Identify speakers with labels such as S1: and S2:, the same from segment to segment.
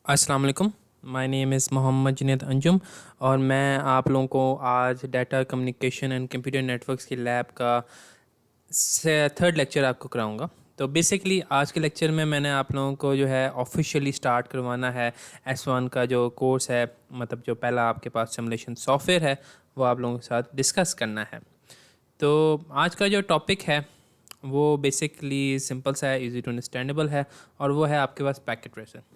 S1: अस्सलाम वालेकुम। My name is Mohammad Junaid Anjum और मैं आप लोगों को आज data communication and computer networks की लैब का थर्ड लेक्चर आपको कराऊंगा। तो बेसिकली आज के लेक्चर में मैंने आप लोगों को जो है ऑफिशियली स्टार्ट करवाना है S1 का जो कोर्स है, मतलब जो पहला आपके पास सिमुलेशन सॉफ्टवेयर है वो आप लोगों के साथ डिस्कस करना है। तो आज का जो टॉपिक है वो बेसिकली सिंपल सा है, इजी टू अंडरस्टैंडेबल है, और वो है आपके पास पैकेट ट्रेसर।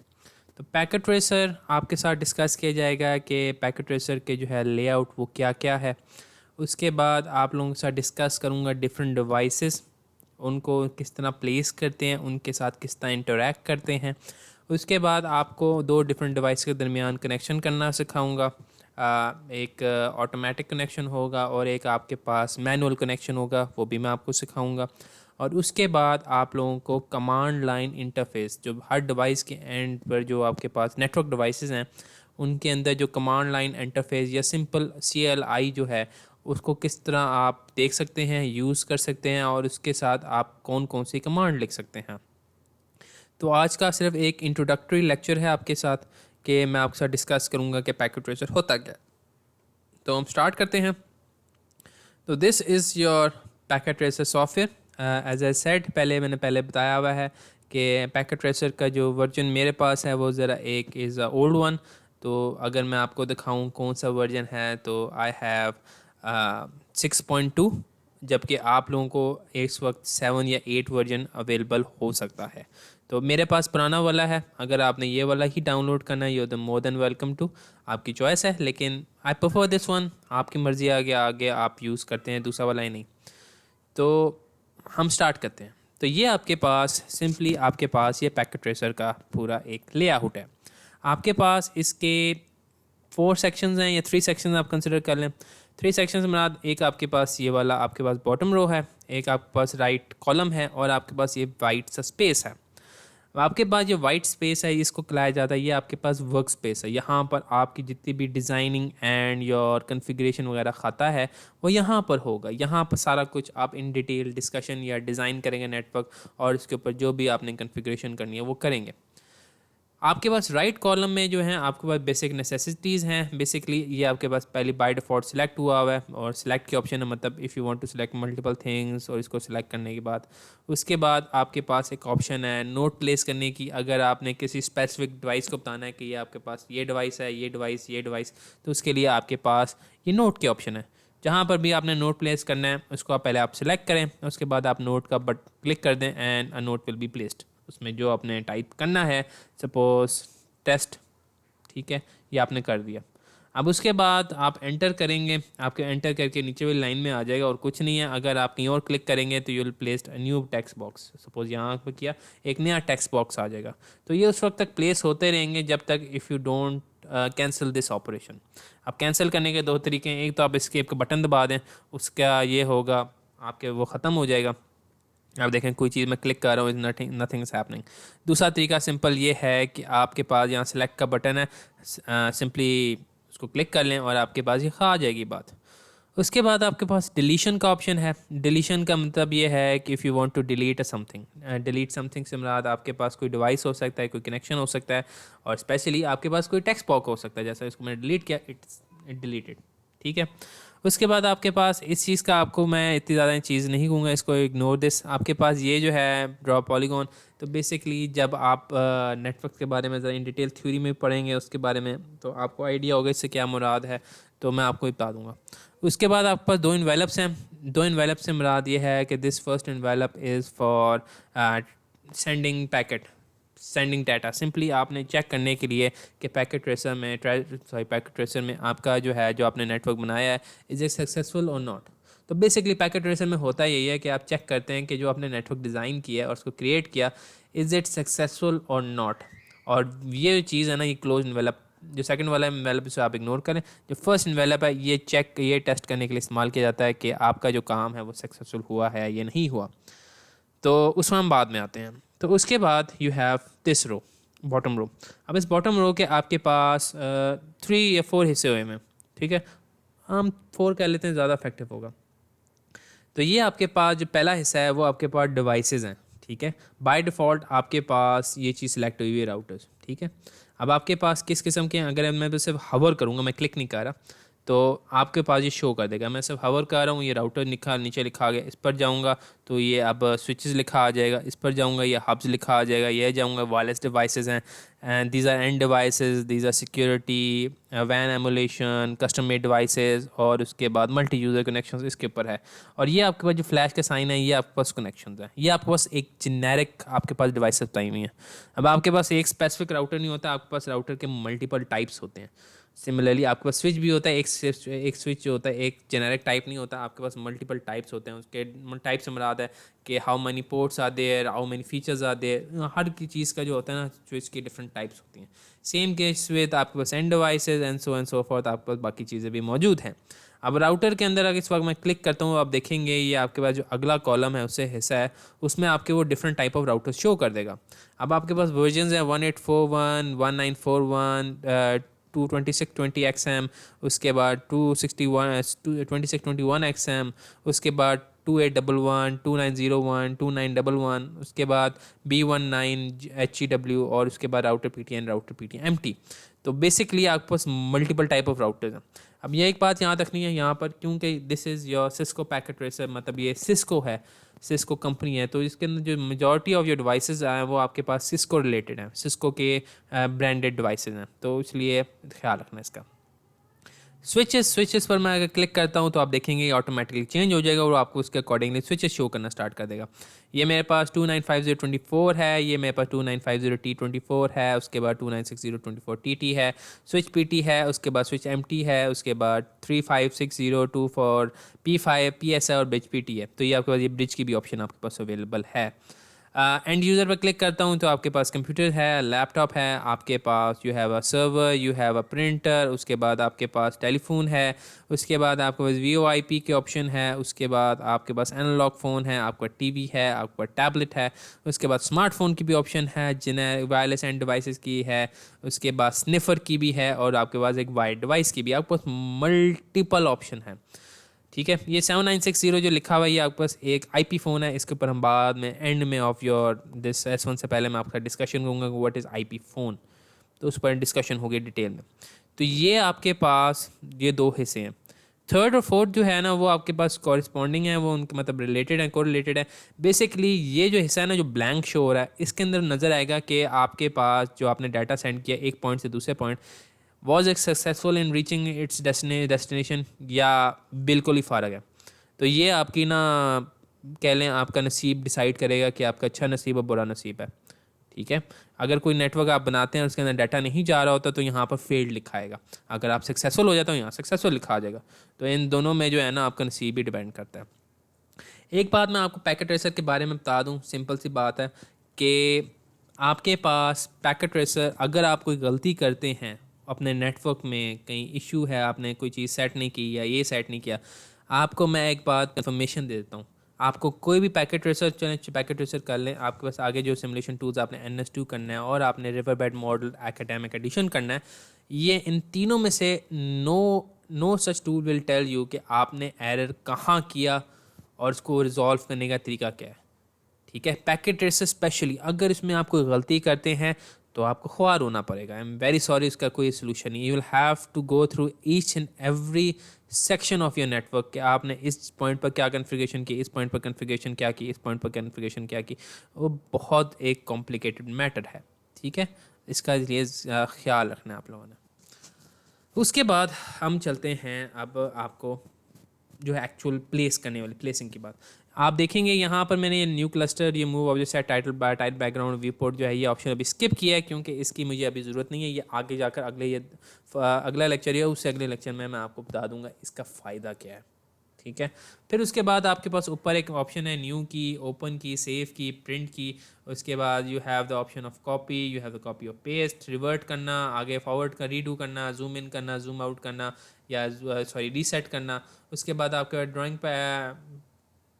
S1: तो पैकेट ट्रेसर आपके साथ डिस्कस किया जाएगा कि पैकेट ट्रेसर के जो है लेआउट वो क्या क्या है। उसके बाद आप लोगों के साथ डिस्कस करूँगा डिफरेंट डिवाइसेस, उनको किस तरह प्लेस करते हैं, उनके साथ किस तरह इंटरेक्ट करते हैं। उसके बाद आपको दो डिफरेंट डिवाइस के दरमियान कनेक्शन करना सिखाऊंगा। एक ऑटोमेटिक कनेक्शन होगा और एक आपके पास मैनुअल कनेक्शन होगा, वो भी मैं आपको सिखाऊंगा। और उसके बाद आप लोगों को कमांड लाइन इंटरफेस, जो हर डिवाइस के एंड पर जो आपके पास नेटवर्क डिवाइसेस हैं उनके अंदर जो कमांड लाइन इंटरफेस या सिंपल CLI जो है उसको किस तरह आप देख सकते हैं, यूज़ कर सकते हैं, और उसके साथ आप कौन कौन सी कमांड लिख सकते हैं। तो आज का सिर्फ एक इंट्रोडक्टरी लेक्चर है आपके साथ कि मैं आपके साथ डिस्कस करूँगा कि पैकेट ट्रेसर होता क्या है। तो हम स्टार्ट करते हैं। तो this is your packet tracer software. As I said, मैंने बताया हुआ है कि पैकेट ट्रेसर का जो वर्जन मेरे पास है वो ज़रा एक इज़ अ ओल्ड वन। तो अगर मैं आपको दिखाऊं कौन सा वर्जन है तो आई हैव 6.2, जबकि आप लोगों को इस वक्त 7 या 8 वर्जन अवेलेबल हो सकता है। तो मेरे पास पुराना वाला है, अगर आपने ये वाला ही डाउनलोड करना है you the more than welcome to, आपकी चॉइस है, लेकिन आई प्रेफर दिस वन। आपकी मर्ज़ी, आगे आगे आप यूज़ करते हैं दूसरा वाला ही नहीं। तो हम स्टार्ट करते हैं। तो ये आपके पास सिंपली आपके पास ये पैकेट ट्रेसर का पूरा एक लेआउट है। आपके पास इसके 4 सेक्शंस हैं या 3 सेक्शंस आप कंसिडर कर लें। 3 सेक्शंस में एक आपके पास ये वाला आपके पास बॉटम रो है, एक आपके पास राइट कॉलम है, और आपके पास ये वाइट सा स्पेस है। अब आपके पास जो वाइट स्पेस है इसको कहलाया जाता है, ये आपके पास वर्क स्पेस है। यहाँ पर आपकी जितनी भी डिज़ाइनिंग एंड योर कन्फिग्रेशन वगैरह खाता है वो यहाँ पर होगा। यहाँ पर सारा कुछ आप इन डिटेल डिस्कशन या डिज़ाइन करेंगे नेटवर्क, और इसके ऊपर जो भी आपने कन्फिग्रेशन करनी है वो करेंगे। आपके पास राइट कॉलम में जो है आपके पास बेसिक नेसेसिटीज़ हैं। बेसिकली ये आपके पास पहले बाय डिफ़ॉल्ट सिलेक्ट हुआ है, और सिलेक्ट के ऑप्शन है, मतलब if you want to select multiple things, और इसको सिलेक्ट करने के बाद उसके बाद आपके पास एक ऑप्शन है नोट प्लेस करने की। अगर आपने किसी स्पेसिफिक डिवाइस को बताना है कि ये आपके पास ये डिवाइस है, ये डिवाइस, तो उसके लिए आपके पास ये नोट के ऑप्शन है। जहाँ पर भी आपने नोट प्लेस करना है उसको पहले आप सिलेक्ट करें, उसके बाद आप नोट का बट क्लिक कर दें and a note will be placed. उसमें जो आपने टाइप करना है, सपोज टेस्ट, ठीक है, ये आपने कर दिया। अब उसके बाद आप एंटर करेंगे, आपके एंटर करके नीचे वाली लाइन में आ जाएगा और कुछ नहीं है। अगर आप कहीं और क्लिक करेंगे तो you will placed a new text box. Suppose यहाँ पर किया, एक नया टेक्स्ट बॉक्स आ जाएगा। तो ये उस वक्त तक प्लेस होते रहेंगे जब तक if you don't cancel this operation. अब कैंसिल करने के दो तरीके हैं, एक तो आप एस्केप का बटन दबा दें, उसका ये होगा आपके वो ख़त्म हो जाएगा। आप देखें कोई चीज़ मैं क्लिक कर रहा हूँ, is nothing, nothing is happening. दूसरा तरीका सिंपल ये है कि आपके पास यहाँ सेलेक्ट का बटन है, सिंपली उसको क्लिक कर लें और आपके पास ये आ जाएगी बात। उसके बाद आपके पास डिलीशन का ऑप्शन है। डिलीशन का मतलब ये है कि if you want to delete something, delete something से मुराद आपके पास कोई डिवाइस हो सकता है, कोई कनेक्शन हो सकता है, और स्पेशली आपके पास कोई टेक्स्ट बॉक्स हो सकता है। जैसा इसको मैंने डिलीट किया, इट डिलीटेड, ठीक है। उसके बाद आपके पास इस चीज़ का, आपको मैं इतनी ज़्यादा चीज़ नहीं कहूँगा, इसको इग्नोर दिस। आपके पास ये जो है ड्रॉ पॉलीगॉन, तो बेसिकली जब आप नेटवर्क के बारे में ज़रा इन डिटेल थ्योरी में पढ़ेंगे उसके बारे में तो आपको आइडिया होगा इससे क्या मुराद है, तो मैं आपको बता दूंगा। उसके बाद आपके पास दो इन्वेलप्स हैं। दो इन्वेलप से मुराद ये है कि this first envelope is for sending packet, sending data. Simply आपने चेक करने के लिए कि पैकेट ट्रेसर में आपका जो है, जो आपने नेटवर्क बनाया है, इज़ इट सक्सेसफुल और नॉट। तो बेसिकली पैकेट ट्रेसर में होता यही है कि आप चेक करते हैं कि जो आपने नेटवर्क डिज़ाइन किया है और उसको क्रिएट किया, इज़ इट सक्सेसफुल और नॉट। और ये चीज़ है ना, ये क्लोज इन्वेलप, जो सेकंड वाला इन्वेलप इसे आप इग्नोर करें। जो फर्स्ट इन्वेलप है ये ये टेस्ट करने के लिए इस्तेमाल किया जाता है कि आपका जो काम है वो सक्सेसफुल हुआ है या नहीं हुआ। तो उसमें हम बाद में आते हैं। तो उसके बाद you have this row, bottom row. अब इस बॉटम रो के आपके पास 3 या 4 हिस्से हुए हैं, ठीक है। हम 4 कह लेते हैं, ज़्यादा इफेक्टिव होगा। तो ये आपके पास जो पहला हिस्सा है वो आपके पास डिवाइसेस हैं, ठीक है। बाय डिफ़ॉल्ट आपके पास ये चीज़ सेलेक्ट हुई हुई है राउटर्स, ठीक है। अब आपके पास किस किस्म के, अगर मैं तो सिर्फ हवर करूँगा, मैं क्लिक नहीं कर रहा, तो आपके पास ये शो कर देगा। मैं सिर्फ हवर कर रहा हूँ, ये राउटर लिखा नीचे लिखा आ गया, इस पर जाऊँगा तो ये अब स्विचेस लिखा आ जाएगा, इस पर जाऊँगा ये हब्स लिखा आ जाएगा, ये जाऊँगा वायरलेस डिवाइसेस हैं, and these are end devices, these are security, वैन एमुलेशन, कस्टम मेड डिवाइसेस, और उसके बाद मल्टी यूज़र कनेक्शंस इसके ऊपर है। और ये आपके पास जो फ्लैश का साइन है, ये आपके पास कनेक्शंस है, ये आपके पास एक जेनेरिक आपके पास डिवाइसेस बताई हुई हैं। अब आपके पास एक स्पेसिफिक राउटर नहीं होता, आपके पास राउटर के मल्टीपल टाइप्स होते हैं। सिमिलरली आपके पास स्विच भी होता है, एक स्विच जो होता है एक जेनेरिक टाइप नहीं होता, आपके पास मल्टीपल टाइप्स होते हैं। उसके टाइप से मुराद है कि how many ports are there, how many features are there, हर की चीज़ का जो होता है ना स्विच की डिफरेंट टाइप्स होती हैं। सेम केस विद आपके पास and devices and so forth, आपके पास बाकी चीज़ें भी मौजूद हैं। अब राउटर के अंदर अगर इस वक्त मैं क्लिक करता हूँ, आप देखेंगे ये आपके पास जो अगला कॉलम है, उससे हिस्सा है, उसमें आपके वो different type of router show कर देगा। अब आपके पास वर्जन है 1841, 1941, 22620XM, उसके बाद 2621XM, उसके बाद 2811, 2901, 2911, उसके बाद B19HEW, और उसके बाद राउटर PTN, राउटर PTMT। तो बेसिकली आपके पास मल्टीपल टाइप ऑफ राउटर्स हैं। अब ये एक बात याद रखनी है यहाँ पर, क्योंकि this is your Cisco packet tracer, मतलब ये सिस्को है, सिस्को कंपनी है, तो इसके अंदर जो मेजॉरिटी ऑफ योर डिवाइसेस आए हैं वो आपके पास सिस्को रिलेटेड हैं, सिस्को के ब्रांडेड डिवाइसेस हैं, तो इसलिए ख्याल रखना इसका। स्विचेस पर मैं अगर क्लिक करता हूं तो आप देखेंगे ये ऑटोमेटिकली चेंज हो जाएगा और आपको उसके अकॉर्डिंगली स्विचेस शो करना स्टार्ट कर देगा। ये मेरे पास 295024 है, ये मेरे पास 2950T24 है, उसके बाद 296024TT है, स्विच PT है, उसके बाद स्विच MT है, उसके बाद 356024 P5 PS है और ब्रिज PT है। तो ये आपके पास ये ब्रिज की भी ऑप्शन आपके पास अवेलेबल है। एंड यूज़र पर क्लिक करता हूँ तो आपके पास कंप्यूटर है, लैपटॉप है, आपके पास you have a server, you have a printer, उसके बाद आपके पास टेलीफोन है, उसके बाद आपके पास VoIP के ऑप्शन है, उसके बाद आपके पास एनालॉग फ़ोन है, आपका टीवी है, आपका टैबलेट है, उसके बाद स्मार्टफोन की भी ऑप्शन है, जिन्हें वायरलेस एंड डिवाइसेस की है, उसके बाद स्निफर की भी है, और आपके पास एक वायर्ड डिवाइस की भी, आपके पास मल्टीपल ऑप्शन है। ठीक है, ये 7960 जो लिखा हुआ है ये आपके पास एक IP फ़ोन है, इसके ऊपर हम बाद में एंड में ऑफ योर दिस S1 से पहले मैं आपका डिस्कशन करूँगा कि व्हाट इज़ IP फ़ोन, तो उस पर डिस्कशन होगी डिटेल में। तो ये आपके पास ये दो हिस्से हैं। थर्ड और फोर्थ जो है ना वो आपके पास कॉरिस्पॉन्डिंग है, वो उनके मतलब रिलेटेड है, कोरिलेटेड है। बेसिकली ये जो हिस्सा है ना जो ब्लैंक शो हो रहा है, इसके अंदर नज़र आएगा कि आपके पास जो आपने डाटा सेंड किया एक पॉइंट से दूसरे point, was it successful in reaching it's destination, या बिल्कुल ही फ़ारग है। तो ये आपकी ना कह लें आपका नसीब डिसाइड करेगा कि आपका अच्छा नसीब और बुरा नसीब है। ठीक है, अगर कोई नेटवर्क आप बनाते हैं उसके अंदर डाटा नहीं जा रहा होता तो यहाँ पर फेल्ड लिखा आएगा, अगर आप सक्सेसफुल हो जाते हो यहाँ सक्सेसफुल लिखा आ जाएगा। तो इन दोनों में जो है ना आपका नसीब ही डिपेंड करता है। एक बात मैं आपको पैकेट ट्रेसर के बारे में बता दूं, सिंपल सी बात है कि आपके पास पैकेट ट्रेसर, अगर आप कोई गलती करते हैं अपने नेटवर्क में, कहीं इशू है, आपने कोई चीज़ सेट नहीं की या ये सेट नहीं किया, आपको मैं एक बात इन्फॉर्मेशन दे देता हूँ। आपको कोई भी पैकेट ट्रेसर चलें, पैकेट ट्रेसर कर लें, आपके पास आगे जो सिमुलेशन टूल्स आपने NS2 करना है और आपने रिवरबेड मॉडल एकेडमिक एडिशन करना है, ये इन तीनों में से no such tool will tell you कि आपने एरर कहाँ किया और उसको रिजॉल्व करने का तरीका क्या है। ठीक है, पैकेट ट्रेसर स्पेशली अगर इसमें आप कोई गलती करते हैं तो आपको ख्वार होना पड़ेगा। आई एम वेरी सॉरी, इसका कोई सोल्यूशन नहीं। You will have to go through each and every section of your network कि आपने इस पॉइंट पर क्या कन्फिगरेशन की, इस पॉइंट पर कन्फिगरेशन क्या की, इस पॉइंट पर कन्फिगरेशन क्या की। वो बहुत एक कॉम्प्लिकेटेड मैटर है। ठीक है, इसका लिए ख्याल रखना है आप लोगों ने। उसके बाद हम चलते हैं अब आपको जो है एक्चुअल प्लेस करने वाली प्लेसिंग की बात। आप देखेंगे यहाँ पर मैंने ये न्यू क्लस्टर, ये move object set title background view port जो है ये ऑप्शन अभी स्किप किया है क्योंकि इसकी मुझे अभी ज़रूरत नहीं है। ये आगे जाकर अगला लेक्चर या उससे अगले लेक्चर में मैं आपको बता दूंगा इसका फ़ायदा क्या है। ठीक है, फिर उसके बाद आपके पास ऊपर एक ऑप्शन है न्यू की, ओपन की, सेव की, प्रिंट की। उसके बाद you have the option of copy, you have the copy of paste, revert करना, आगे फॉरवर्ड कर, रीडू करना, जूम इन करना, जूम आउट करना, या सॉरी रीसेट करना। उसके बाद आपका ड्राइंग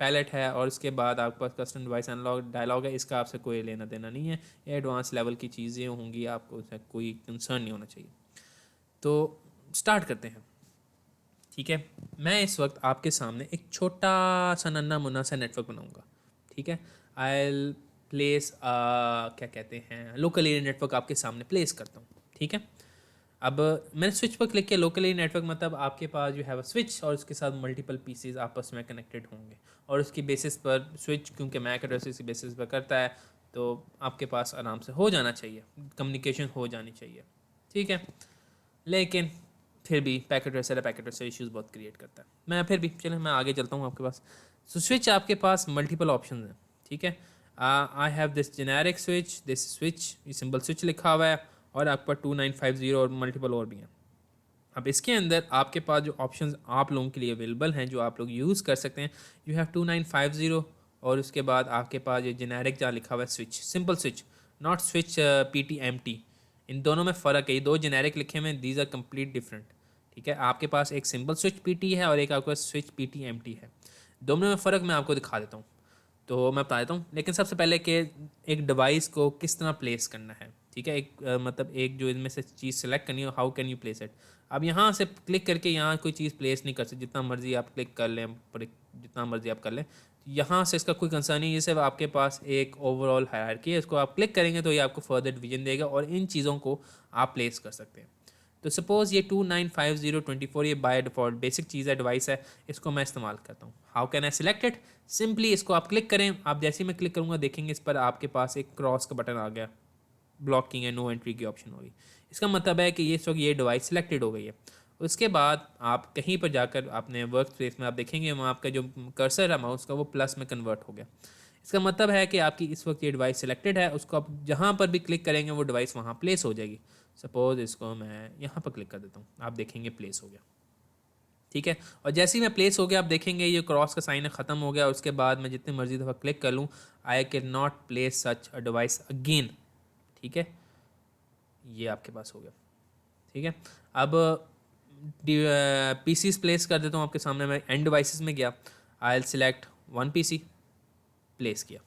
S1: पैलेट है और उसके बाद आपके पास कस्टम डिवाइस एनालॉग डायलॉग है। इसका आपसे कोई लेना देना नहीं है, ये एडवांस लेवल की चीज़ें होंगी, आपको उससे कोई कंसर्न नहीं होना चाहिए। तो स्टार्ट करते हैं। ठीक है, मैं इस वक्त आपके सामने एक छोटा सा नन्ना मुन्ना सा नेटवर्क बनाऊंगा। ठीक है, आई प्लेस क्या कहते हैं लोकल एरिया नेटवर्क आपके सामने प्लेस करता हूँ, ठीक है। अब मैंने स्विच पर क्लिक किया, लोकल एरिया नेटवर्क मतलब आपके पास जो है वो स्विच और उसके साथ मल्टीपल पीसीज आपस में कनेक्टेड होंगे, और उसकी बेसिस पर स्विच क्योंकि मैक एड्रेसेस की बेसिस पर करता है तो आपके पास आराम से हो जाना चाहिए, कम्युनिकेशन हो जानी चाहिए, ठीक है। लेकिन फिर भी पैकेट इश्यूज़ बहुत क्रिएट करता है। मैं फिर भी चलें मैं आगे चलता हूँ आपके पास। सो स्विच आपके पास मल्टीपल ऑप्शन हैं, ठीक है। I have this generic switch, this switch, ये सिंपल स्विच लिखा हुआ है, और आपके पास 2950 और मल्टीपल और भी हैं। अब इसके अंदर आपके पास जो ऑप्शंस आप लोगों के लिए अवेलेबल हैं जो आप लोग यूज़ कर सकते हैं, यू हैव 2950, और उसके बाद आपके पास ये जेनेरिक जहाँ लिखा हुआ है switch, simple switch, not switch PTMT। इन दोनों में फ़र्क है, ये दो जेनेरिक लिखे हुए हैं, दीज आर कंप्लीट डिफरेंट, ठीक है। आपके पास एक सिंपल स्विच PT है और एक आपके पास स्विच PTMT है। दोनों में फ़र्क मैं आपको दिखा देता हूँ, तो मैं बता देता हूँ। लेकिन सबसे पहले कि एक डिवाइस को किस तरह प्लेस करना है, ठीक है। एक मतलब एक जो इनमें से चीज़ सेलेक्ट करनी हो, how can you place it. अब यहाँ से क्लिक करके यहाँ कोई चीज़ प्लेस नहीं कर सकते, जितना मर्जी आप क्लिक कर लें पर जितना मर्जी आप कर लें, यहाँ से इसका कोई कंसर्न नहीं है। ये सिर्फ आपके पास एक ओवरऑल हायरार्की है, इसको आप क्लिक करेंगे तो ये आपको फर्दर डिवीजन देगा और इन चीज़ों को आप प्लेस कर सकते हैं। तो सपोज़ ये 295024 ये बाय डिफ़ॉल्ट बेसिक चीज़ है, डिवाइस है, इसको मैं इस्तेमाल करता हूँ। How can I select it, simply इसको आप क्लिक करें। आप जैसे ही मैं क्लिक करूँगा देखेंगे इस पर आपके पास एक क्रॉस का बटन आ गया, ब्लॉकिंग है, नो एंट्री की ऑप्शन होगी। इसका मतलब है कि ये इस वक्त ये डिवाइस सिलेक्टेड हो गई है। उसके बाद आप कहीं पर जाकर अपने वर्क स्पेस में आप देखेंगे वहाँ आपका जो कर्सर है माउस का वो प्लस में कन्वर्ट हो गया। इसका मतलब है कि आपकी इस वक्त ये डिवाइस सिलेक्टेड है, उसको आप जहाँ पर भी क्लिक करेंगे वो डिवाइस वहाँ प्लेस हो जाएगी। सपोज़ इसको मैं यहाँ पर क्लिक कर देता हूँ, आप देखेंगे प्लेस हो गया, ठीक है। और जैसे ही मैं प्लेस हो गया आप देखेंगे ये क्रॉस का साइन ख़त्म हो गया। उसके बाद मैं जितनी मर्जी दफ़ा क्लिक कर लूँ, I can not place such a device again, ठीक है। ये आपके पास हो गया, ठीक है। अब PCs प्लेस कर देता हूँ आपके सामने। मैं एंड डिवाइसेस में गया, I L select one PC, place किया,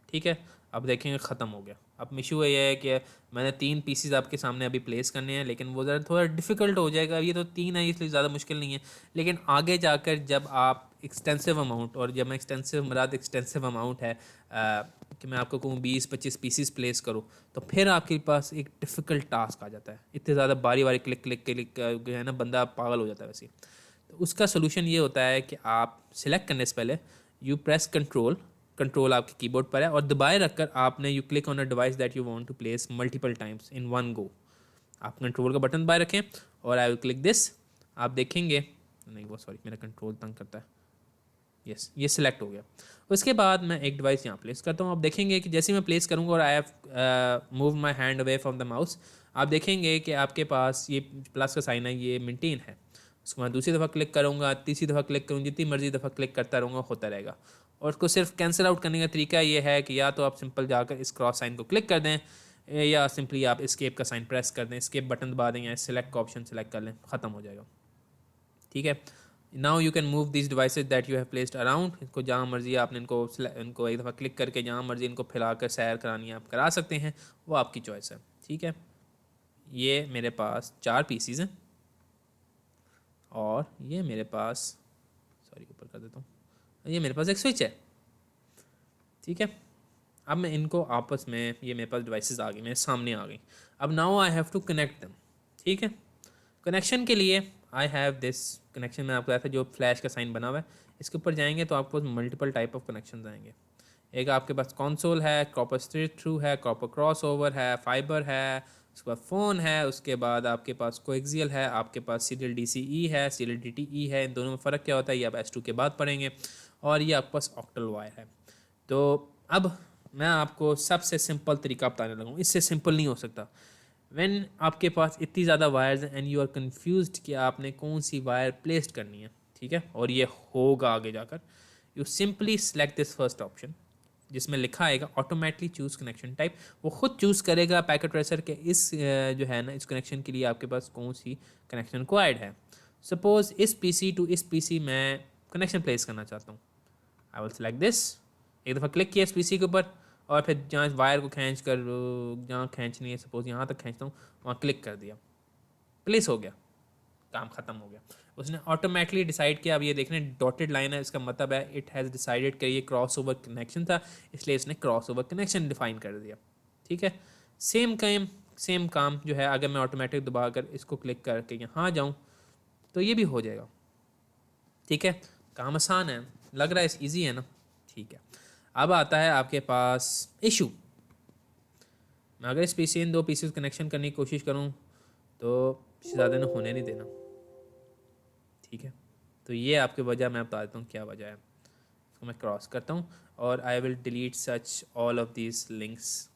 S1: ठीक है। अब देखेंगे ख़त्म हो गया। अब इशू ये है कि मैंने 3 पीसीज आपके सामने अभी प्लेस करने हैं, लेकिन वो ज़रा थोड़ा डिफ़िकल्ट हो जाएगा। ये तो 3 है इसलिए ज़्यादा मुश्किल नहीं है, लेकिन आगे जाकर जब आप एक्सटेंसिव अमाउंट, और जब मैं एक्सटेंसिव मुराद एक्सटेंसिव अमाउंट है कि मैं आपको कहूँ 20-25 पीसीज प्लेस करूँ, तो फिर आपके पास एक डिफ़िकल्ट टास्क आ जाता है। इतने ज़्यादा बारी बारी क्लिक क्लिक क्लिक जो है ना, बंदा पागल हो जाता है वैसे ही। तो उसका सोल्यूशन ये होता है कि आप सिलेक्ट करने से पहले यू प्रेस कंट्रोल आपके कीबोर्ड पर है और दबाए रखकर आपने you click on a device that you want to place multiple times in one go. आप कंट्रोल का बटन दबाए रखें और आई विल क्लिक दिस। आप देखेंगे, नहीं वो सॉरी मेरा कंट्रोल तंग करता है, यस ये सिलेक्ट हो गया। उसके बाद मैं एक डिवाइस यहाँ प्लेस करता हूँ। आप देखेंगे कि जैसे मैं प्लेस करूँगा और I have move my hand away from the mouse, आप देखेंगे कि आपके पास ये प्लस का साइन है, ये मेंटेन है। उसको मैं दूसरी दफ़ा क्लिक करूँगा, तीसरी दफ़ा क्लिक करूँगा, जितनी मर्जी दफ़ा क्लिक करता रहूँगा होता रहेगा। और उसको सिर्फ कैंसिल आउट करने का तरीका ये है कि या तो आप सिंपल जाकर इस क्रॉस साइन को क्लिक कर दें, या सिंपली आप एस्केप का साइन प्रेस कर दें, एस्केप बटन दबा दें या सिलेक्ट का ऑप्शन सेलेक्ट कर लें, ख़त्म हो जाएगा, ठीक है। Now you can move this devices that you have placed around. इनको जहाँ मर्जी आपने इनको एक दफ़ा क्लिक करके जहाँ मर्जी इनको फैलाकर सैर करानी है आप करा सकते हैं, वो आपकी चॉइस है, ठीक है। ये मेरे पास 4 पीसीज हैं और ये मेरे पास, सॉरी ऊपर कर देता हूँ, ये मेरे पास एक स्विच है, ठीक है। अब मैं इनको आपस में, ये मेरे पास डिवाइसेस आ गई, मेरे सामने आ गई। अब now I have to connect them, ठीक है। कनेक्शन के लिए आई हैव दिस कनेक्शन, में आपको बताया था जो फ्लैश का साइन बना हुआ है, इसके ऊपर जाएंगे तो आपको मल्टीपल टाइप ऑफ कनेक्शन आएंगे। एक आपके पास कंसोल है, कॉपर स्ट्रेट थ्रू है, कॉपर क्रॉस ओवर है, फाइबर है, उसके बाद फ़ोन है, उसके बाद आपके पास कोएक्सियल है, आपके पास सीरियल DCE है, सीरियल DTE है। इन दोनों में फ़र्क क्या होता है ये आप S2 के बाद पढ़ेंगे। और ये आपके पास ऑक्टल वायर है। तो अब मैं आपको सबसे सिंपल तरीका बताने लगा हूँ, इससे सिंपल नहीं हो सकता। व्हेन आपके पास इतनी ज़्यादा वायर्स हैं एंड यू आर कन्फ्यूज्ड कि आपने कौन सी वायर प्लेस्ड करनी है, ठीक है, और ये होगा आगे जाकर, you simply select this first option जिसमें लिखा आएगा ऑटोमेटिकली चूज़ कनेक्शन टाइप। वो खुद चूज़ करेगा पैकेट ट्रेसर के इस जो है ना, इस कनेक्शन के लिए आपके पास कौन सी कनेक्शन रिक्वायर्ड है। सपोज़ इस PC टू इस PC मैं कनेक्शन प्लेस करना चाहता हूँ, आई विल सेलेक्ट दिस। एक दफ़ा क्लिक किया इस PC के ऊपर और फिर जहाँ वायर को खींच कर, जहाँ खींचनी है सपोज़ यहाँ तक खींचता हूँ, वहाँ क्लिक कर दिया, प्लेस हो गया, काम ख़त्म हो गया। उसने ऑटोमेटिकली डिसाइड किया। अब ये देख रहे हैं डॉटेड लाइन है, इसका मतलब है इट हैज़ डिसाइडेड कि ये क्रॉस ओवर कनेक्शन था, इसलिए इसने क्रॉस ओवर कनेक्शन डिफाइन कर दिया। ठीक है, सेम काम जो है अगर मैं ऑटोमेटिक दबा कर इसको क्लिक करके यहाँ जाऊँ तो ये भी हो जाएगा। ठीक है, काम आसान है, लग रहा है ईजी है ना। ठीक है, अब आता है आपके पास इशू। मैं अगर इस पीसी इन दो पीसीज कनेक्शन करने की कोशिश करूँ तो ज़्यादा ने होने नहीं देना। ठीक है, तो ये आपकी वजह मैं बता देता हूँ क्या वजह है। इसको मैं क्रॉस करता हूँ और I will delete such all of these links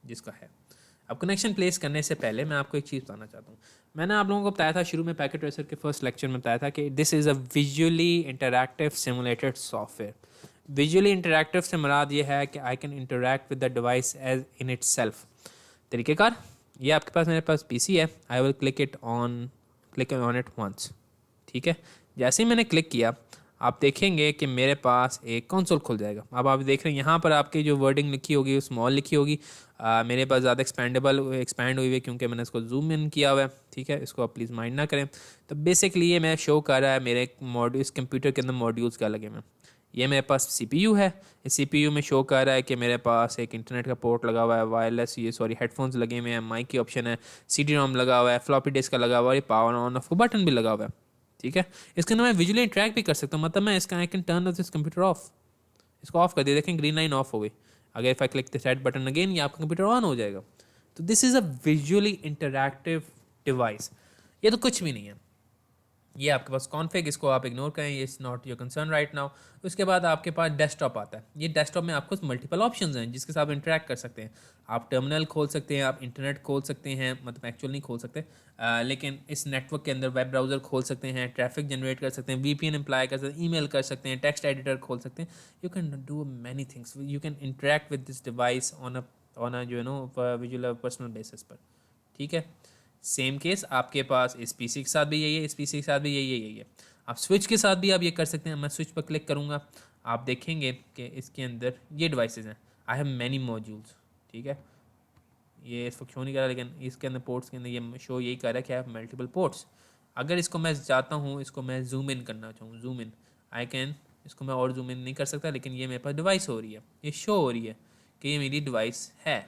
S1: जिसका है। अब कनेक्शन प्लेस करने से पहले मैं आपको एक चीज़ बताना चाहता हूँ। मैंने आप लोगों को बताया था शुरू में पैकेट ट्रेसर के फर्स्ट लेक्चर में बताया था कि this is a visually interactive simulated software. Visually interactive से मुराद ये है कि I can interact with the device as in itself. तरीक़ेकार, ये आपके पास मेरे पास पीसी है। I will click on it once. ठीक है, जैसे ही मैंने क्लिक किया आप देखेंगे कि मेरे पास एक कंसोल खुल जाएगा। अब आप देख रहे हैं यहाँ पर आपकी जो वर्डिंग लिखी होगी वो स्मॉल लिखी होगी। मेरे पास ज़्यादा एक्सपैंड हुई है क्योंकि मैंने इसको जूम इन किया हुआ है। ठीक है, इसको आप प्लीज़ माइंड ना करें। तो बेसिकली ये मैं शो कर रहा है मेरे इस कंप्यूटर के अंदर मॉड्यूल्स क्या लगे हुए हैं। ये मेरे पास CPU है। इस CPU में शो कर रहा है कि मेरे पास एक इंटरनेट का पोर्ट लगा हुआ है, वायरलेस हेडफोन्स लगे हुए हैं, माइक की ऑप्शन है, CD-ROM लगा हुआ है, फ्लॉपी डिस्क का लगा हुआ है, पावर ऑन ऑफ का बटन भी लगा हुआ है। ठीक है, इसके अंदर मैं विजुअली इंटरैक्ट भी कर सकता हूँ। मतलब मैं इसका I can turn this computer of. इसको ऑफ कर दिया, देखें ग्रीन लाइन ऑफ हो गई। अगर if I click the set button again ये आपका कंप्यूटर ऑन हो जाएगा। तो this is a visually interactive device. ये तो कुछ भी नहीं है, ये आपके पास कॉन्फ़िग, इसको आप इग्नोर करें, ये is not your concern right now. उसके बाद आपके पास डेस्कटॉप आता है। ये डेस्कटॉप में आपको मल्टीपल ऑप्शंस हैं जिसके साथ आप इंटरैक्ट कर सकते हैं। आप टर्मिनल खोल सकते हैं, आप इंटरनेट खोल सकते हैं, मतलब एक्चुअल नहीं खोल सकते, लेकिन इस नेटवर्क के अंदर वेब ब्राउज़र खोल सकते हैं, ट्रैफिक जनरेट कर सकते हैं, VPN अप्लाई कर सकते हैं, ईमेल कर सकते हैं, टेक्स्ट एडिटर खोल सकते हैं। You can do many things, you can interact with this device on a जो विजुअल पर्सनल बेसिस पर। ठीक है, सेम केस आपके पास इस पीसी के साथ भी यही है, इस पीसी के साथ भी यही है। आप स्विच के साथ भी आप ये कर सकते हैं। मैं स्विच पर क्लिक करूँगा, आप देखेंगे कि इसके अंदर ये डिवाइसेस हैं। I have many modules. ठीक है, ये इस वक्त शो नहीं कर रहा, लेकिन इसके अंदर पोर्ट्स के अंदर ये शो यही कर रहा है कि आई हैव मल्टीपल पोर्ट्स। अगर इसको मैं चाहता हूँ, इसको मैं जूम इन करना चाहूँ, जूम इन आई कैन, इसको मैं और जूम इन नहीं कर सकता, लेकिन ये मेरे पास डिवाइस हो रही है, ये शो हो रही है कि ये मेरी डिवाइस है।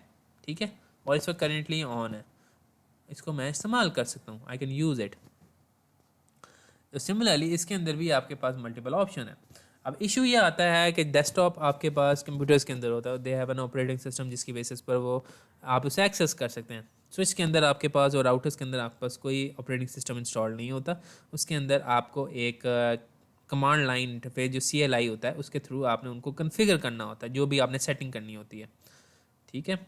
S1: ठीक है, और इस वक्त करेंटली ऑन है, इसको मैं इस्तेमाल कर सकता हूँ, आई कैन यूज़ इट। तो सिमिलरली इसके अंदर भी आपके पास मल्टीपल ऑप्शन है। अब इशू ये आता है कि डेस्कटॉप आपके पास कंप्यूटर्स के अंदर होता है, they have an operating system जिसकी बेसिस पर वो आप उसे एक्सेस कर सकते हैं। स्विच के अंदर आपके पास और राउटर्स के अंदर आपके पास कोई ऑपरेटिंग सिस्टम इंस्टॉल नहीं होता। उसके अंदर आपको एक कमांड लाइन इंटरफेस जो CLI होता है उसके थ्रू आपने उनको कन्फिगर करना होता है, जो भी आपने सेटिंग करनी होती है। ठीक है,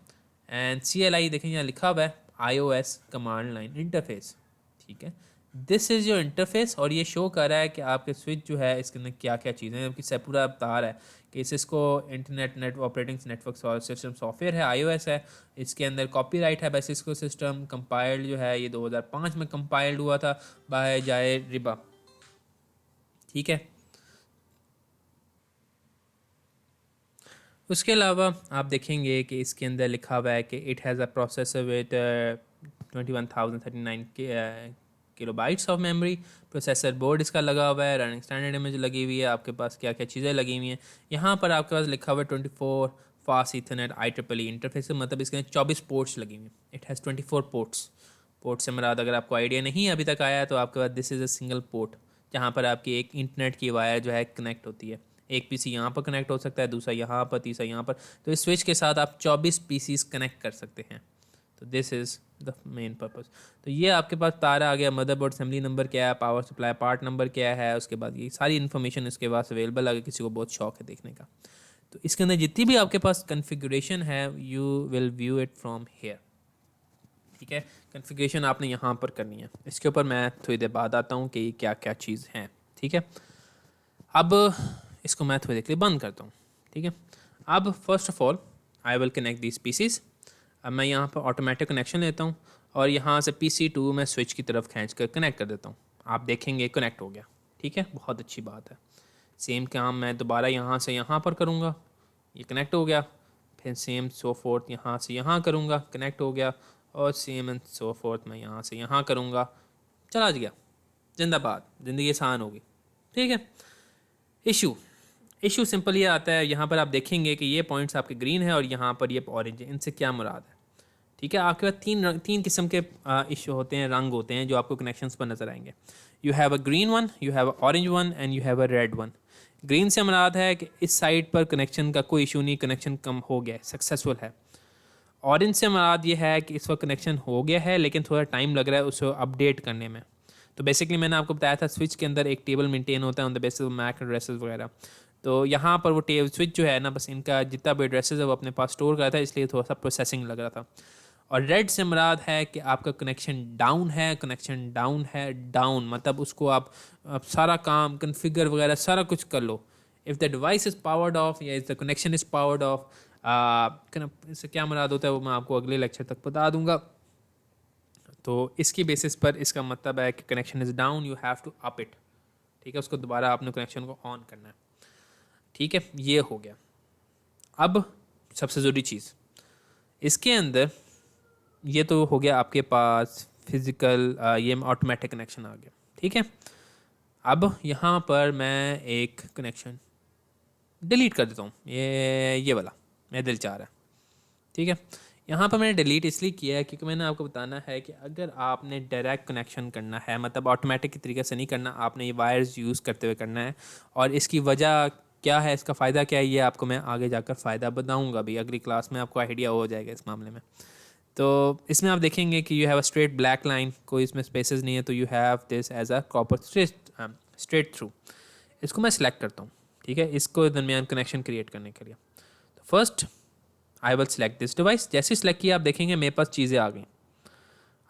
S1: एंड CLI देखें यहाँ लिखा हुआ है iOS कमांड लाइन इंटरफेस। ठीक है, दिस इज़ योर इंटरफेस, और ये शो कर रहा है कि आपके स्विच जो है इसके अंदर क्या क्या चीज़ें हैं। आपकी पूरा बता रहा है कि इसको internet operating network system software है, iOS है। इसके अंदर कॉपीराइट है बाय सिस्को सिस्टम, कंपाइल्ड जो है ये 2005 में कंपाइल्ड हुआ था बाय जाए रिबा। ठीक है, उसके अलावा आप देखेंगे कि इसके अंदर लिखा हुआ है कि it has a processor with 21,039 kilobytes of memory. Processor board इसका लगा हुआ है, रनिंग स्टैंडर्ड इमेज लगी हुई है, आपके पास क्या क्या चीज़ें लगी हुई हैं। यहाँ पर आपके पास लिखा हुआ है 24 फास्ट ईथरनेट IEEE इंटरफेस, मतलब इसके अंदर 24 पोर्ट्स लगी हुई हैं। It has 24 ports. पोर्ट से मुराद अगर आपको आइडिया नहीं अभी तक आया तो आपके पास this is a single port, जहाँ पर आपकी एक इंटरनेट की वायर जो है कनेक्ट होती है। एक पीसी यहाँ पर कनेक्ट हो सकता है, दूसरा यहाँ पर, तीसरा यहाँ पर। तो इस स्विच के साथ आप 24 पीसीज कनेक्ट कर सकते हैं। तो this is the main purpose. तो ये आपके पास तारा आ गया, मदरबोर्ड असेंबली नंबर क्या है, पावर सप्लाई पार्ट नंबर क्या है, उसके बाद ये सारी इन्फॉर्मेशन इसके पास अवेलेबल अगर किसी को बहुत शौक है देखने का। तो इसके अंदर जितनी भी आपके पास कन्फिगरेशन है you will view it from here. ठीक है, कन्फिगरेशन आपने यहाँ पर करनी है। इसके ऊपर मैं थोड़ी देर बाद आता हूँ कि क्या क्या चीज़ हैं। ठीक है, अब इसको मैं थोड़ी देर के लिए बंद करता हूँ। ठीक है, अब first of all I will connect these PCs. अब मैं यहाँ पर ऑटोमेटिक कनेक्शन लेता हूँ और यहाँ से PC2 मैं स्विच की तरफ खींच कर कनेक्ट कर देता हूँ। आप देखेंगे कनेक्ट हो गया। ठीक है, बहुत अच्छी बात है। सेम काम मैं दोबारा यहाँ से यहाँ पर करूँगा, ये कनेक्ट हो गया। फिर सेम सो फोर्थ यहाँ से यहाँ करूँगा, कनेक्ट हो गया। और सेम एंड सो फोर्थ मैं यहाँ से यहाँ करूँगा, चला गया, जिंदाबाद, ज़िंदगी आसान होगी। ठीक है। इशू इशू सिंपल ये आता है, यहाँ पर आप देखेंगे कि ये पॉइंट्स आपके ग्रीन है और यहाँ पर ये ऑरेंज है, इनसे क्या मुराद है? ठीक है, आपके पास तीन किस्म के इशू होते हैं, रंग होते हैं जो आपको कनेक्शंस पर नज़र आएंगे। You have a green one, you have a orange one and you have a red one. Green से मुराद है कि इस साइड पर कनेक्शन का कोई इशू नहीं, कनेक्शन कम हो गया है, सक्सेसफुल है। ऑरेंज से मुराद ये है कि इस वक्त कनेक्शन हो गया है लेकिन थोड़ा टाइम लग रहा है उसको अपडेट करने में। तो बेसिकली मैंने आपको बताया था स्विच के अंदर एक टेबल मेंटेन होता है on the basis of MAC addresses वगैरह। तो यहाँ पर वो टेबल स्विच जो है ना, बस इनका जितना भी एड्रेसेस है वो अपने पास स्टोर करा था, इसलिए थोड़ा सा प्रोसेसिंग लग रहा था। और रेड से मुराद है कि आपका कनेक्शन डाउन है, कनेक्शन डाउन है, डाउन मतलब उसको आप सारा काम कन्फिगर वगैरह सारा कुछ कर लो। If the device is powered off या is the connection is powered off, इससे क्या मुराद होता है वो मैं आपको अगले लेक्चर तक बता दूंगा। तो इसकी बेसिस पर इसका मतलब है कि connection is down, you have to up it. ठीक है, उसको दोबारा आपने कनेक्शन को ऑन करना है। ठीक है, ये हो गया। अब सबसे ज़रूरी चीज़ इसके अंदर, ये तो हो गया आपके पास फिज़िकल, ये ऑटोमेटिक कनेक्शन आ गया। ठीक है, अब यहाँ पर मैं एक कनेक्शन डिलीट कर देता हूँ, ये वाला मेरा दिल चाह रहा है। ठीक है, यहाँ पर मैंने डिलीट इसलिए किया है क्योंकि मैंने आपको बताना है कि अगर आपने डायरेक्ट कनेक्शन करना है, मतलब ऑटोमेटिक के तरीके से नहीं करना, आपने ये वायर्स यूज़ करते हुए करना है। और इसकी वजह क्या है, इसका फ़ायदा क्या है, ये आपको मैं आगे जाकर फ़ायदा बताऊँगा भी, अगली क्लास में आपको आइडिया हो जाएगा इस मामले में। तो इसमें आप देखेंगे कि you have a straight black line, कोई इसमें स्पेसेस नहीं है, तो you have this as a proper straight through. इसको मैं सिलेक्ट करता हूँ। ठीक है, इसको दरमियान कनेक्शन क्रिएट करने के लिए तो first I will select this device. जैसे ही सिलेक्ट किया आप देखेंगे मेरे पास चीज़ें आ गई।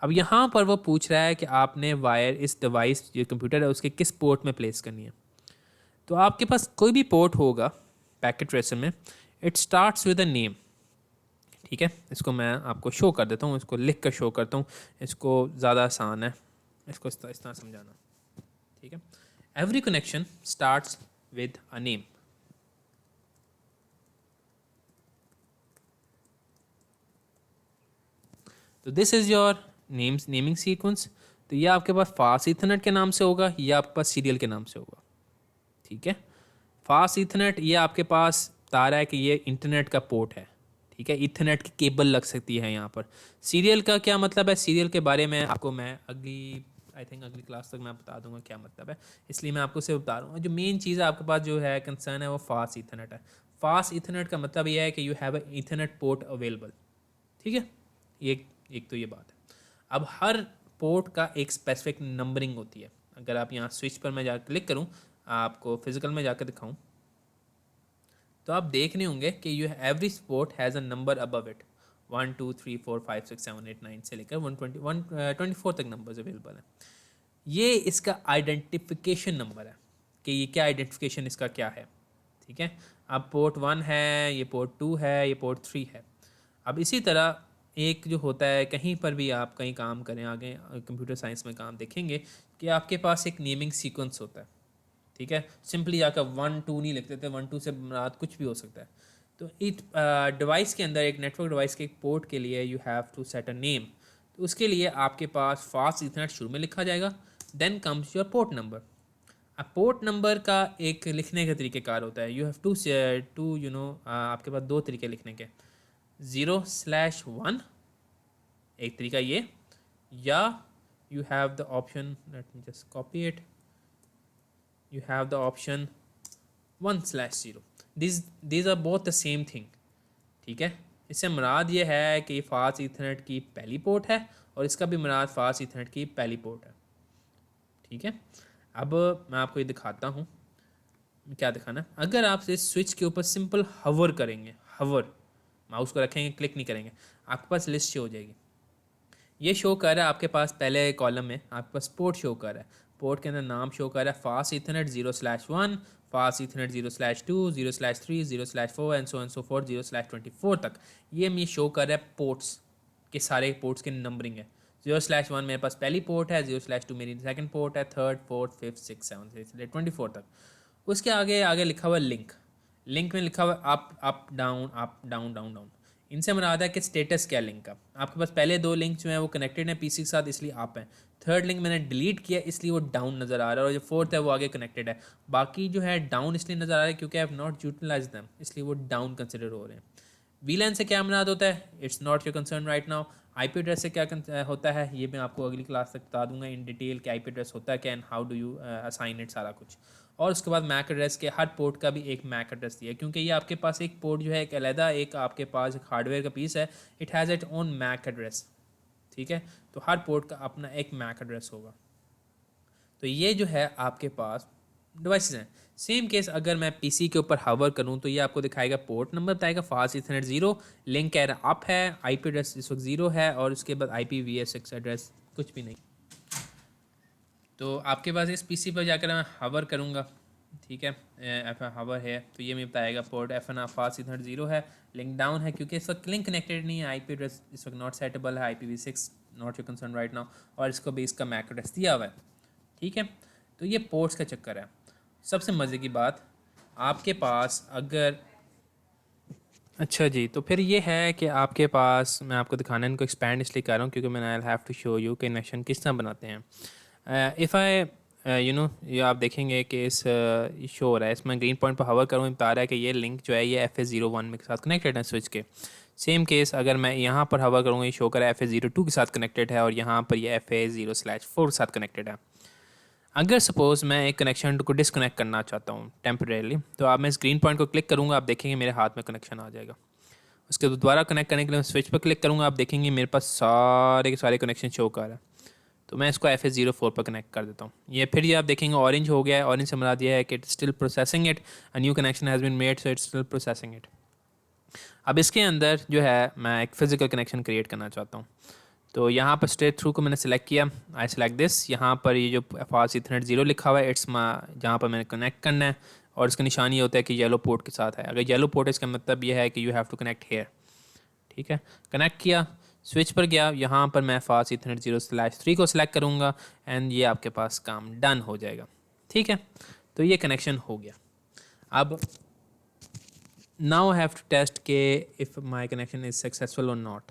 S1: अब यहाँ पर वो पूछ रहा है कि आपने वायर इस डिवाइस जो कंप्यूटर है उसके किस पोर्ट में प्लेस करनी है। तो आपके पास कोई भी पोर्ट होगा पैकेट ट्रेसर में, it starts with a name. ठीक है, इसको मैं आपको शो कर देता हूँ, इसको लिख कर शो करता हूँ, इसको ज़्यादा आसान है इसको इस तरह समझाना। ठीक है, every connection starts with a name. तो this is your naming sequence. तो ये आपके पास फास्ट ईथरनेट के नाम से होगा, या आपके पास सीरियल के नाम से होगा। ठीक है, फास्ट ईथरनेट ये आपके पास बता रहा है कि ये इंटरनेट का पोर्ट है। ठीक है, ईथरनेट की केबल लग सकती है यहाँ पर। सीरियल का क्या मतलब है, सीरियल के बारे में आपको मैं अगली क्लास तक मैं बता दूंगा क्या मतलब है, इसलिए मैं आपको सिर्फ बता रहा हूँ। जो मेन चीज़ है आपके पास जो है कंसर्न है वो फास्ट ईथरनेट है। फास्ट ईथरनेट का मतलब ये है कि you have a Ethernet port available. ठीक है, एक तो ये बात है। अब हर पोर्ट का एक स्पेसिफिक नंबरिंग होती है। अगर आप यहाँ स्विच पर मैं जाकर क्लिक करूँ, आपको फिजिकल में जाकर दिखाऊं, तो आप देख रहे होंगे कि you every port has a number above it. 1 2 3 4 5 6 7 8 9 से लेकर 124 तक नंबर्स अवेलेबल हैं। ये इसका आइडेंटिफिकेशन नंबर है कि ये क्या आइडेंटिफिकेशन इसका क्या है। ठीक है, अब पोर्ट 1 है, ये पोर्ट 2 है, ये पोर्ट 3 है। अब इसी तरह एक जो होता है, कहीं पर भी आप कहीं काम करें, आगे कंप्यूटर साइंस में काम देखेंगे कि आपके पास एक नेमिंग सीक्वेंस होता है। ठीक है, सिंपली जाकर 1 2 नहीं लिखते थे, 1 2 से मुराद कुछ भी हो सकता है। तो इट डिवाइस के अंदर, एक नेटवर्क डिवाइस के एक पोर्ट के लिए you have to set a name. तो उसके लिए आपके पास फास्ट इथरनेट शुरू में लिखा जाएगा, then comes your port number. अब पोर्ट नंबर का एक लिखने का तरीक़ेकार होता है, यू हैव टू आपके पास दो तरीके लिखने के, 0/1 एक तरीका ये, या you have the option, let me just copy it, you have the option 1/0। these are both the same thing। ठीक है, इससे मुराद ये है कि फास्ट ईथरनेट की पहली पोर्ट है और इसका भी मुराद फास्ट ईथरनेट की पहली पोर्ट है। ठीक है, अब मैं आपको ये दिखाता हूँ क्या दिखाना है। अगर आप इस स्विच के ऊपर सिंपल हवर करेंगे, हवर माउस को रखेंगे, क्लिक नहीं करेंगे, आपके पास लिस्ट शो हो जाएगी। ये शो कर रहा है आपके पास पहले कॉलम में आपके पास पोर्ट शो कर रहा है, पोर्ट के अंदर नाम शो कर रहा है fast Ethernet 0/1, fast Ethernet 0/2, 0/3, 0/4 and so fourth 0/24 तक। ये मैं शो कर रहा है पोर्ट्स के, सारे पोर्ट्स के नंबरिंग है। 0/1 मेरे पास पहली पोर्ट है, 0/2 मेरी सेकंड पोर्ट है, थर्ड फोर्थ फिफ्थ 6 7 से 24 तक। उसके आगे आगे लिखा हुआ लिंक, लिंक में लिखा हुआ up up down down down. इनसे मुराद है कि स्टेटस क्या लिंक का। आपके पास पहले 2 लिंक जो हैं वो कनेक्टेड हैं पीसी के साथ, इसलिए आप हैं। थर्ड लिंक मैंने डिलीट किया इसलिए वो डाउन नज़र आ रहा है, और जो फोर्थ है वो आगे कनेक्टेड है। बाकी जो है डाउन इसलिए नज़र आ रहा है क्योंकि I have not utilize them, इसलिए वो डाउन कंसिडर हो रहे हैं। वीलैन से क्या मुराद होता है, it's not your concern right now. IP address से क्या होता है ये मैं आपको अगली क्लास तक बता दूंगा इन डिटेल कि आईपी एड्रेस होता है क्या and how do you assign it, सारा कुछ। और उसके बाद मैक एड्रेस के हर पोर्ट का भी एक मैक एड्रेस दिया, क्योंकि ये आपके पास एक पोर्ट जो है एक अलहदा एक आपके पास एक हार्डवेयर का पीस है, it has it own MAC address. ठीक है, तो हर पोर्ट का अपना एक मैक एड्रेस होगा। तो ये जो है आपके पास डिवाइसेस हैं। सेम केस अगर मैं पीसी के ऊपर हावर करूं तो ये आपको दिखाएगा पोर्ट नंबर बताएगा फास्ट इथरनेट 0, लिंक कह रहा अप है, आईपी एड्रेस इस वक्त 0 है, और उसके बाद IPv6 एड्रेस कुछ भी नहीं। तो आपके पास इस पीसी पर जाकर मैं हावर करूंगा, ठीक है, एफ हावर है तो ये मुझे बताएगा पोर्ट FN फास्ट इथरनेट 0 है, लिंक डाउन है क्योंकि इस वक्त लिंक कनेक्टेड नहीं है, आईपी एड्रेस इस वक्त नॉट सेटेबल है, IPv6 not your concern right now, और इसको भी इसका मैक एड्रेस दिया हुआ है। ठीक है, तो ये पोर्ट्स का चक्कर है। सबसे मज़े की बात आपके पास अगर अच्छा जी, तो फिर ये है कि आपके पास मैं आपको दिखाना इनको एक्सपैंड इसलिए कर रहा हूँ क्योंकि मैंने I have to show you कि कनेक्शन किस तरह बनाते हैं। इफ़ आई ये आप देखेंगे कि इस शो हो रहा है, इसमें ग्रीन पॉइंट पर हवर करूँ बता रहा है कि ये लिंक जो है ये FA01 में के साथ कनेक्टेड है स्विच के। सेम केस अगर मैं यहाँ पर हवर करूँगा ये शो करा FA02 के साथ कनेक्टेड है, और यहाँ पर ये FA0/4 के साथ कनेक्टेड है। अगर सपोज़ मैं एक कनेक्शन को डिसकनेक्ट करना चाहता हूँ टेम्परेली, तो आप मैं स्क्रीन पॉइंट को क्लिक करूँगा, आप देखेंगे मेरे हाथ में कनेक्शन आ जाएगा। उसके दोबारा कनेक्ट करने के लिए मैं स्विच पर क्लिक करूँगा, आप देखेंगे मेरे पास सारे के सारे कनेक्शन शो कर रहा है। तो मैं इसको FA04 पर कनेक्ट कर देता हूँ। ये फिर ये आप देखेंगे ऑरेंज हो गया है, ऑरेंज से मुराद ये है कि it's still processing it, a new connection has been made so it's still processing it. अब इसके अंदर जो है मैं एक फ़िज़िकल कनेक्शन क्रिएट करना चाहता हूँ, तो यहाँ पर स्ट्रेट थ्रू को मैंने सेलेक्ट किया, आई सेलेक्ट दिस। यहाँ पर ये जो फास्ट इथरनेट 0 लिखा हुआ है इट्स जहाँ पर मैंने कनेक्ट करना है, और इसका निशान ये होता है कि येलो पोर्ट के साथ है। अगर येलो पोर्ट है इसका मतलब ये है कि you have to connect here. ठीक है, कनेक्ट किया, स्विच पर गया, यहाँ पर मैं फास्ट इथरनेट 0/3 को सिलेक्ट करूँगा एंड ये आपके पास काम डन हो जाएगा। ठीक है, तो ये कनेक्शन हो गया। अब now I have to test के if my connection is successful और नॉट।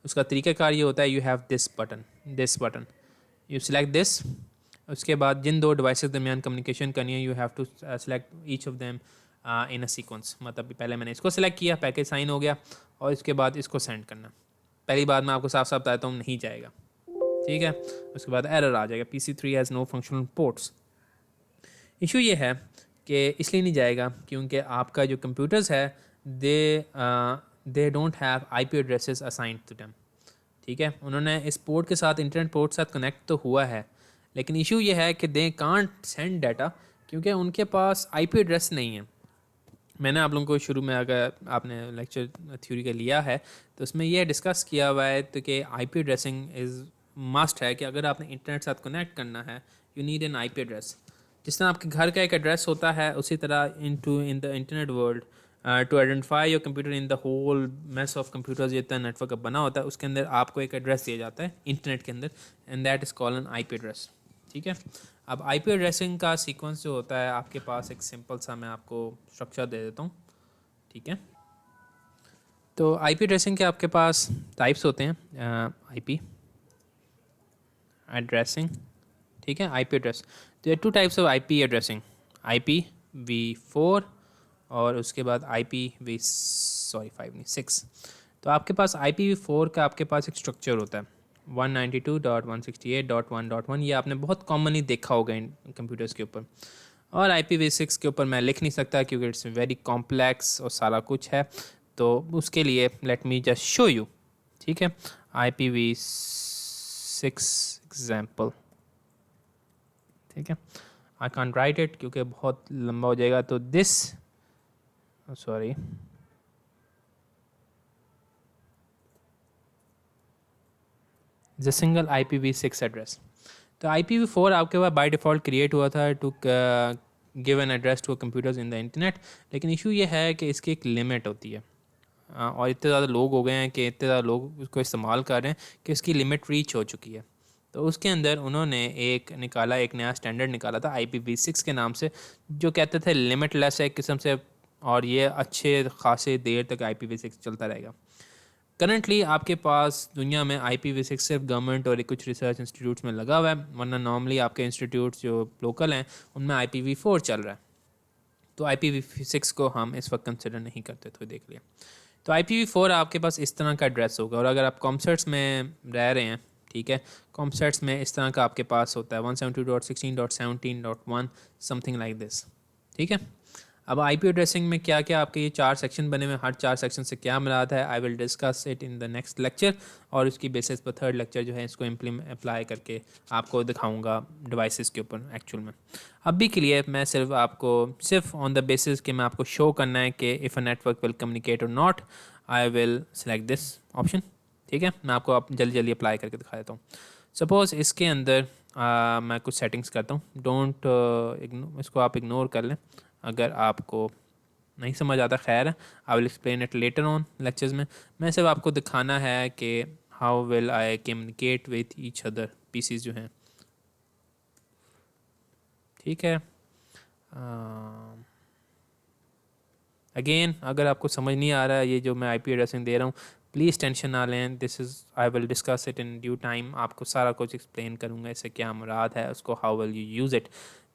S1: उसका तरीक़ाकार ये होता है you have this button you select this. उसके बाद जिन 2 डिवाइसेस दरमियान कम्युनिकेशन करनी है you have to select each of them in a sequence. मतलब पहले मैंने इसको सेलेक्ट किया, पैकेज साइन हो गया, और इसके बाद इसको सेंड करना। पहली बात मैं आपको साफ साफ बताता हूँ नहीं जाएगा। ठीक है, उसके बाद एरर आ जाएगा PC3 has no functional ports. Issue ये है कि इसलिए नहीं जाएगा क्योंकि आपका जो कंप्यूटर्स है they don't have IP addresses assigned to them. ठीक है, उन्होंने इस पोर्ट के साथ इंटरनेट पोर्ट के साथ कनेक्ट तो हुआ है, लेकिन इशू ये है कि दे कांट सेंड डाटा क्योंकि उनके पास IP एड्रेस नहीं है। मैंने आप लोगों को शुरू में अगर आपने लेक्चर थ्योरी का लिया है तो उसमें यह डिस्कस किया हुआ है तो कि IP एड्रेसिंग इज़ मस्ट है कि अगर आपने इंटरनेट साथ कनेक्ट करना है you need an IP address. जिस तरह आपके घर का एक एड्रेस होता है उसी तरह in the internet world to identify your computer in the whole mess of computers जितना नेटवर्क बना होता है उसके अंदर आपको एक एड्रेस दिया जाता है इंटरनेट के अंदर, and that is called an IP address. ठीक है, अब IP एड्रेसिंग का सीक्वेंस जो होता है आपके पास एक सिंपल सा मैं आपको स्ट्रक्चर दे देता हूँ। ठीक है, तो IP एड्रेसिंग के आपके पास टाइप्स होते हैं, IP एड्रेसिंग। ठीक है, IP एड्रेस, तो 2 types of IP addressing, IPv4 और उसके बाद IPv6। तो आपके पास IPv4 का आपके पास एक स्ट्रक्चर होता है 192.168.1.1, ये आपने बहुत कॉमनली देखा होगा इन कंप्यूटर्स के ऊपर। और IPv6 के ऊपर मैं लिख नहीं सकता क्योंकि इट्स वेरी कॉम्प्लेक्स और सारा कुछ है, तो उसके लिए let me just show you. ठीक है, IPv6 एग्जाम्पल। ठीक है, आई कांट राइट इट क्योंकि बहुत लंबा हो जाएगा, तो this sorry is a single IPv6 address. तो IPv4 आपके पास बाय डिफ़ॉल्ट क्रिएट हुआ था to give an address to computers in the internet, लेकिन इशू ये है कि इसकी एक लिमिट होती है, और इतने ज़्यादा लोग हो गए हैं कि इतने ज़्यादा लोग उसको इस्तेमाल कर रहे हैं कि इसकी लिमिट रीच हो चुकी है। तो उसके अंदर उन्होंने एक नया स्टैंडर्ड निकाला था IPv6 के नाम से, जो कहते थे लिमिटलेस है एक किस्म से, और ये अच्छे खासे देर तक IPv6 चलता रहेगा। करंटली आपके पास दुनिया में IPv6 सिर्फ गवर्नमेंट और कुछ रिसर्च इंस्टीट्यूट्स में लगा हुआ है, वरना नॉर्मली आपके इंस्टीट्यूट्स जो लोकल हैं उनमें IPv4 चल रहा है। तो IPv6 को हम इस वक्त कंसिडर नहीं करते, तो देख लिया। तो IPv4 आपके पास इस तरह का एड्रेस होगा, और अगर आप कॉमसेट्स में रह रहे हैं, ठीक है, कॉमसेट्स में इस तरह का आपके पास होता है 172.16.17.1 समथिंग लाइक दिस, ठीक है। अब IP एड्रेसिंग में क्या क्या आपके ये 4 सेक्शन बने हुए हैं, हर 4 सेक्शन से क्या मुराद है, I will discuss it in the next lecture, और उसकी बेसिस पर थर्ड लेक्चर जो है इसको अप्लाई करके आपको दिखाऊंगा डिवाइसेस के ऊपर एक्चुअल में। अभी के लिए मैं सिर्फ ऑन द बेसिस कि मैं आपको शो करना है कि if a network will communicate और not, I will select this option, ठीक है। मैं आपको जल्दी जल्दी अप्लाई करके दिखा देता हूँ। सपोज़ इसके अंदर मैं कुछ सेटिंग्स करता हूँ, इसको आप इग्नोर कर लें अगर आपको नहीं समझ आता, खैर है, I will explain it later on lectures में। मैं सिर्फ आपको दिखाना है कि how will I communicate with each other PCs जो हैं, ठीक है। अगेन अगर आपको समझ नहीं आ रहा है ये जो मैं IP एड्रेसिंग दे रहा हूँ, प्लीज़ टेंशन ना लें, this is I will discuss it in due time, आपको सारा कुछ एक्सप्लेन करूँगा, इससे क्या मुराद है उसको, how will you use it.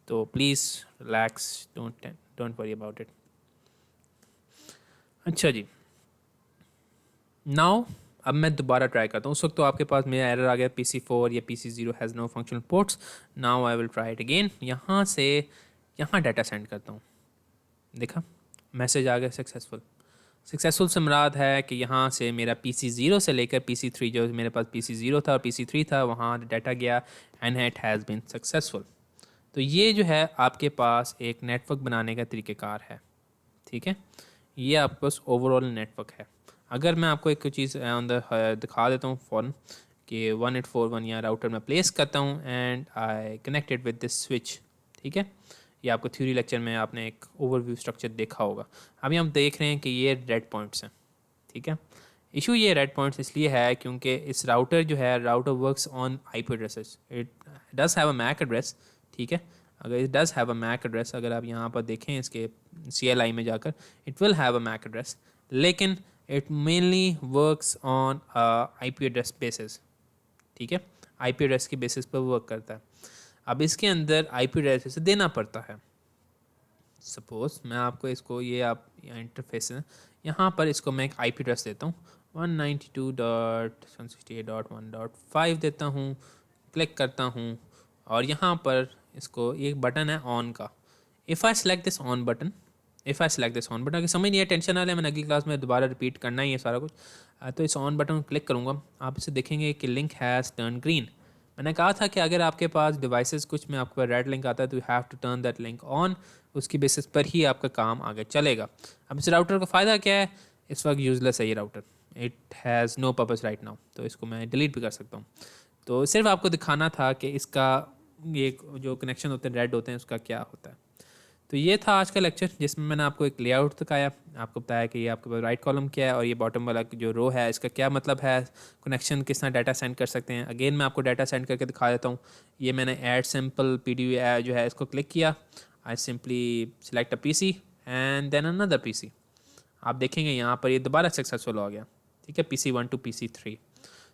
S1: तो please relax, don't worry about it. अच्छा जी, नाउ अब मैं दोबारा ट्राई करता हूँ। उस वक्त तो आपके पास मेरा एरर आ गया PC4 या PC0 has no functional ports. Now I will try it again. यहाँ से यहाँ डाटा सेंड करता हूँ, देखा मैसेज आ गया सक्सेसफुल से मुराद है कि यहाँ से मेरा PC0 से लेकर PC3, जो मेरे पास PC0 था और PC3 था, वहाँ डाटा गया and it has been successful. तो ये जो है आपके पास एक नेटवर्क बनाने का तरीक़ेकार है, ठीक है। ये आपके पास ओवरऑल नेटवर्क है। अगर मैं आपको एक चीज़ दिखा देता हूँ फ़ौरन कि 1841 या राउटर में प्लेस करता हूँ and I connected with this switch, ठीक है। ये आपको थ्योरी लेक्चर में आपने एक ओवरव्यू स्ट्रक्चर देखा होगा। अभी हम देख रहे हैं कि ये रेड पॉइंट्स हैं, ठीक है। इशू ये रेड पॉइंट्स इसलिए है क्योंकि इस राउटर जो है, router works on IP addresses, it does have a MAC address, ठीक है। अगर it does have a MAC address, अगर आप यहाँ पर देखें इसके CLI में जाकर, it will have a MAC address, लेकिन it mainly works on IP address basis, ठीक है। IP एड्रेस की बेसिस पर वर्क करता है। अब इसके अंदर IP एड्रेस से देना पड़ता है। सपोज़ मैं आपको इसको, ये आप इंटरफेस है, यहाँ पर इसको मैं एक IP एड्रेस देता हूँ 192.168.1.5 देता हूँ, क्लिक करता हूँ, और यहाँ पर इसको एक बटन है ऑन का। If I select this on button अगर समझ नहीं है टेंशन ना लें, मैंने अगली क्लास में दोबारा रिपीट करना ही है सारा कुछ। तो इस ऑन बटन को क्लिक करूँगा, आप इसे देखेंगे कि लिंक हैज़ टर्न ग्रीन। मैंने कहा था कि अगर आपके पास डिवाइसेस कुछ में आपको रेड लिंक आता है तो you have to turn that link on, उसकी बेसिस पर ही आपका काम आगे चलेगा। अब इस राउटर का फ़ायदा क्या है, इस वक्त यूज़लेस है ये router, it has no purpose right now, तो इसको मैं डिलीट भी कर सकता हूँ। तो सिर्फ आपको दिखाना था कि इसका ये जो कनेक्शन होते हैं रेड होते हैं उसका क्या होता है। तो ये था आज का लेक्चर, जिसमें मैंने आपको एक लेआउट दिखाया, आपको बताया कि ये आपके पास राइट कॉलम क्या है और ये बॉटम वाला जो रो है इसका क्या मतलब है, कनेक्शन किस तरह डाटा सेंड कर सकते हैं। अगेन मैं आपको डाटा सेंड करके दिखा देता हूँ। ये मैंने ऐड सिंपल PDF जो है इसको क्लिक किया, I simply select a PC and then another PC। आप देखेंगे यहाँ पर ये दोबारा सक्सेसफुल हो गया, ठीक है, PC1 to PC3।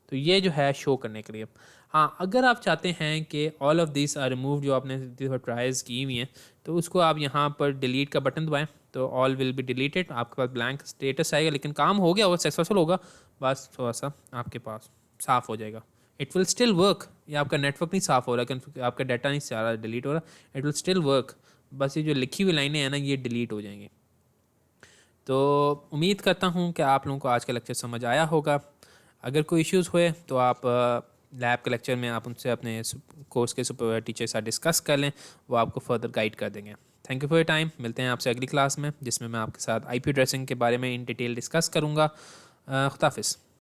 S1: तो ये जो है शो करने के लिए। हाँ, अगर आप चाहते हैं कि all of this are remove, जो आपने ट्राइज की हुई हैं, तो उसको आप यहाँ पर डिलीट का बटन दबाएं तो ऑल विल बी डिलीटेड, आपके पास ब्लैंक स्टेटस आएगा, लेकिन काम हो गया, वो सक्सेसफुल होगा, बस थोड़ा सा आपके पास साफ़ हो जाएगा। इट विल स्टिल वर्क, ये आपका नेटवर्क नहीं साफ़ हो रहा, क्योंकि आपका डाटा नहीं सारा डिलीट हो रहा, इट विल स्टिल वर्क, बस ये जो लिखी हुई लाइनें हैं ना ये डिलीट हो जाएंगी। तो उम्मीद करता हूँ कि आप लोगों को आज का लेक्चर समझ आया होगा। अगर कोई इश्यूज़ हुए तो आप लैब के लेक्चर में आप उनसे अपने कोर्स के सुपर टीचर के साथ डिस्कस कर लें, वो आपको फर्दर गाइड कर देंगे। Thank you for your time. मिलते हैं आपसे अगली क्लास में, जिसमें मैं आपके साथ IP एड्रेसिंग के बारे में इन डिटेल डिस्कस करूँगा। खुदा हाफिज़।